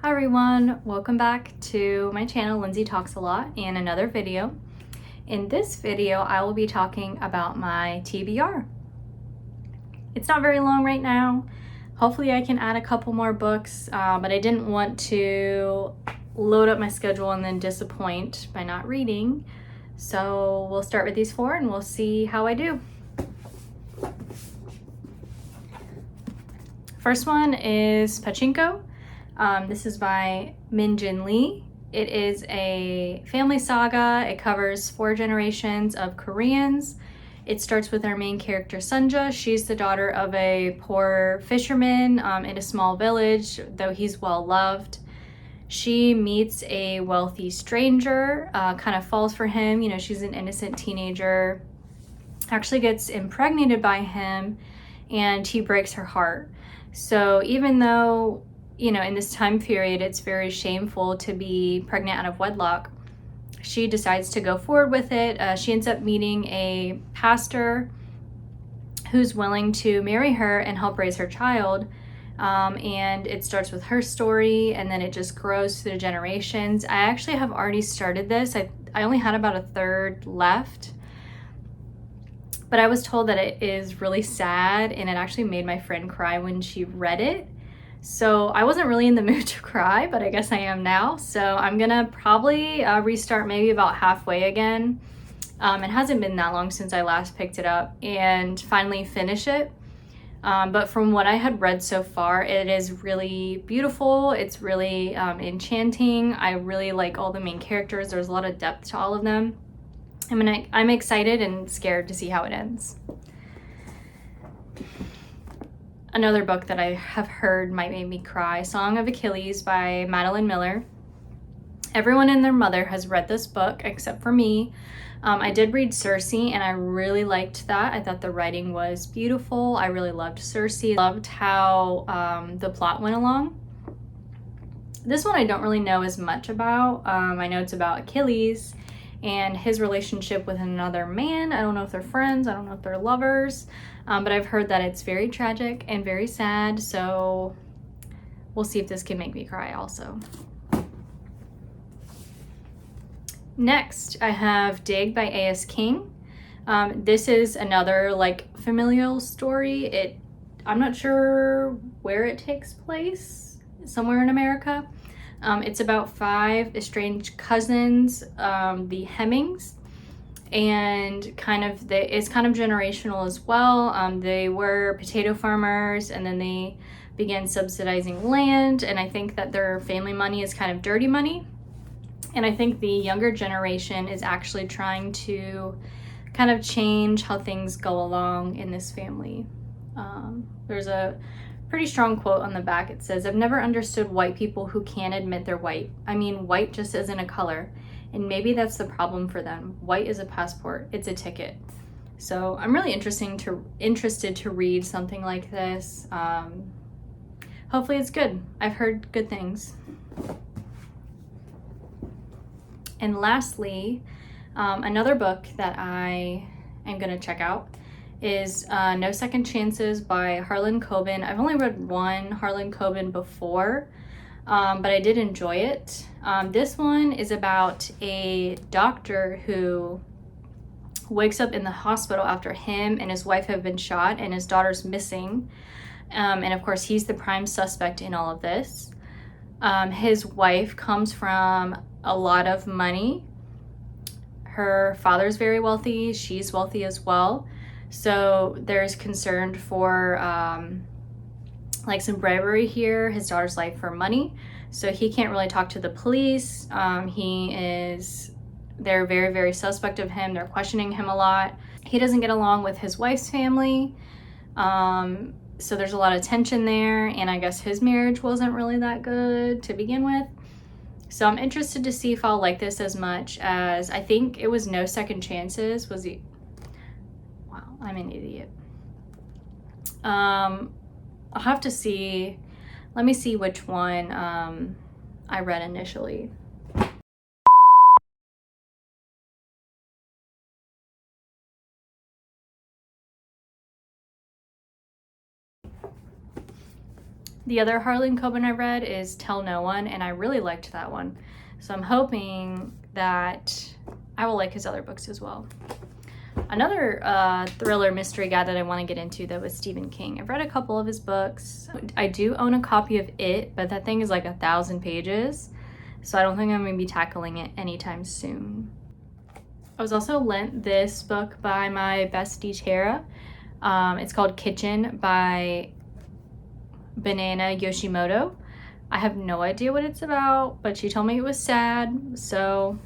Hi everyone, welcome back to my channel, Lindsay Talks a Lot, and another video. In this video, I will be talking about my TBR. It's not very long right now. Hopefully I can add a couple more books, but I didn't want to load up my schedule and then disappoint by not reading. So we'll start with these four and we'll see how I do. First one is Pachinko. This is by Min-Jin Lee. It is a family saga. It covers 4 generations of Koreans. It starts with our main character, Sunja. She's the daughter of a poor fisherman in a small village, though he's well loved. She meets a wealthy stranger, kind of falls for him. You know, she's an innocent teenager, actually gets impregnated by him, and he breaks her heart. So even though, you know, in this time period, it's very shameful to be pregnant out of wedlock, she decides to go forward with it. She ends up meeting a pastor who's willing to marry her and help raise her child. And it starts with her story, and then it just grows through the generations. I actually have already started this. I only had about a third left, but I was told that it is really sad, and it actually made my friend cry when she read it. So I wasn't really in the mood to cry, but I guess I am now. So I'm gonna probably restart maybe about halfway again. It hasn't been that long since I last picked it up, and finally finish it. But from what I had read so far, it is really beautiful. It's really enchanting. I really like all the main characters. There's a lot of depth to all of them. I'm excited and scared to see how it ends. Another book that I have heard might make me cry, Song of Achilles by Madeline Miller. Everyone and their mother has read this book except for me. I did read Circe, and I really liked that. I thought the writing was beautiful. I really loved Circe. Loved how the plot went along. This one I don't really know as much about. I know it's about Achilles and his relationship with another man. I don't know if they're friends. I don't know if they're lovers. But I've heard that it's very tragic and very sad. So we'll see if this can make me cry also. Next, I have Dig by A.S. King. This is another like familial story. I'm not sure where it takes place, somewhere in America. It's about 5 estranged cousins, the Hemmings, and it's kind of generational as well. They were potato farmers, and then they began subsidizing land, and I think that their family money is kind of dirty money. And I think the younger generation is actually trying to kind of change how things go along in this family. There's a pretty strong quote on the back. It says, "I've never understood white people who can't admit they're white. I mean, white just isn't a color. And maybe that's the problem for them. White is a passport. It's a ticket." So I'm really interested to read something like this. Hopefully it's good. I've heard good things. And lastly, another book that I am going to check out is No Second Chances by Harlan Coben. I've only read one Harlan Coben before, but I did enjoy it. This one is about a doctor who wakes up in the hospital after him and his wife have been shot and his daughter's missing. And of course, he's the prime suspect in all of this. His wife comes from a lot of money. Her father's very wealthy. She's wealthy as well. So there's concern for like some bribery here. His daughter's life for money. So he can't really talk to the police. They're very, very suspect of him. They're questioning him a lot. He doesn't get along with his wife's family. So there's a lot of tension there. And I guess his marriage wasn't really that good to begin with. So I'm interested to see if I'll like this as much as I think it was No Second Chances. Wow, I'm an idiot. I'll have to see. Let me see which one I read initially. The other Harlan Coben I read is Tell No One, and I really liked that one. So I'm hoping that I will like his other books as well. Another thriller mystery guy that I want to get into, though, is Stephen King. I've read a couple of his books. I do own a copy of It, but that thing is like 1,000 pages, so I don't think I'm going to be tackling it anytime soon. I was also lent this book by my bestie Tara. It's called Kitchen by Banana Yoshimoto. I have no idea what it's about, but she told me it was sad, so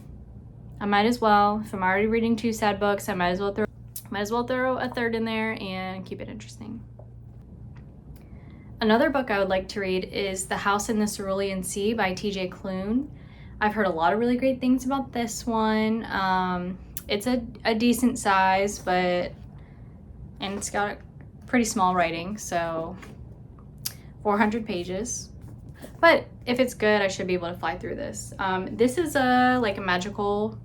I might as well. If I'm already reading 2 sad books, I might as well throw a third in there and keep it interesting. Another book I would like to read is The House in the Cerulean Sea by TJ Klune. I've heard a lot of really great things about this one. It's a decent size, and it's got a pretty small writing, so 400 pages. But if it's good, I should be able to fly through this. This is a magical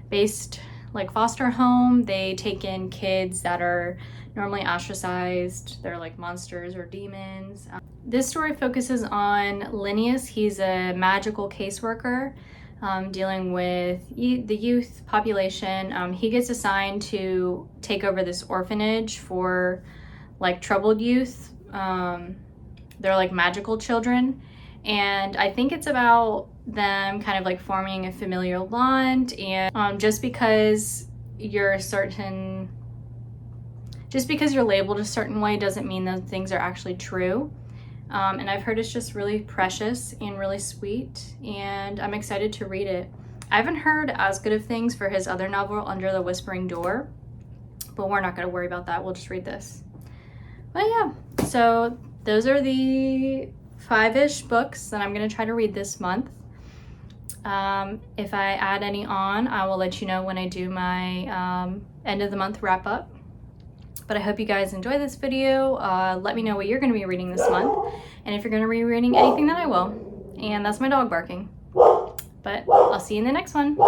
based foster home. They take in kids that are normally ostracized. They're like monsters or demons. This story focuses on Linnaeus. He's a magical caseworker dealing with the youth population. He gets assigned to take over this orphanage for troubled youth. They're magical children. And I think it's about them kind of forming a familial bond, and just because you're labeled a certain way doesn't mean those things are actually true. And I've heard it's just really precious and really sweet, and I'm excited to read it. I haven't heard as good of things for his other novel, Under the Whispering Door, but we're not going to worry about that. We'll just read this. But yeah, so those are the 5-ish books that I'm going to try to read this month. If I add any on, I will let you know when I do my end of the month wrap up. But I hope you guys enjoy this video. Let me know what you're going to be reading this month, and if you're going to be reading anything that I will. And that's my dog barking. But I'll see you in the next one.